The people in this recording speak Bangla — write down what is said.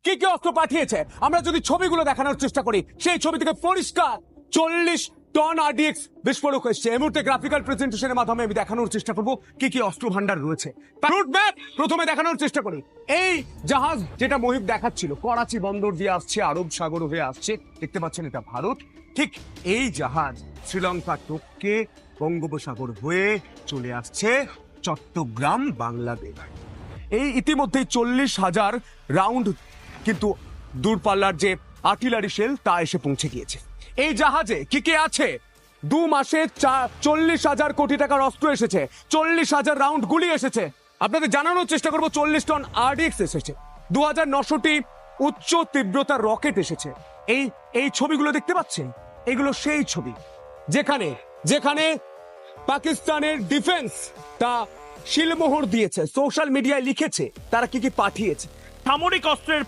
কি কি অস্ত্র পাঠিয়েছে আমরা যদি ছবিগুলো দেখানোর চেষ্টা করি, সেই ছবি থেকে পরিষ্কার 40 টন আরডিএক্স বিস্ফোরক এসছে। এই মুহূর্তে গ্রাফিক্যাল প্রেজেন্টেশনের মাধ্যমে আমি দেখানোর চেষ্টা করবো কি কি অস্ত্র ভান্ডার রয়েছে। রুট ম্যাপ প্রথমে দেখানোর চেষ্টা করি। এই জাহাজ যেটা মহিব দেখাচ্ছিল করাচি বন্দর দিয়ে আসছে, আরব সাগর হয়ে আসছে, দেখতে পাচ্ছেন এটা ভারত। ঠিক এই জাহাজ শ্রীলঙ্কা টপকে বঙ্গোপসাগর হয়ে চলে আসছে চট্টগ্রাম, বাংলাদেশ। এই ইতিমধ্যেই 40,000 রাউন্ড কিন্তু দূরপাল্লার যে আর্টিলারি শেল তা এসে পৌঁছে গিয়েছে। এই জাহাজে কি কি আছে? 2 মাসে 40,000 কোটি টাকার অস্ত্র এসেছে, 40,000 রাউন্ড গুলি এসেছে। আপনাদের জানানোর চেষ্টা করবো 40 টন আরডিএক্স এসেছে, 2900টি উচ্চ তীব্রতার রকেট এসেছে। এই ছবিগুলো দেখতে পাচ্ছেন, এগুলো সেই ছবি যেখানে যেখানে পাকিস্তানের ডিফেন্স তা শিলমোহর দিয়েছে, সোশ্যাল মিডিয়ায় লিখেছে তারা কি কি পাঠিয়েছে। সামরিক অস্ত্রের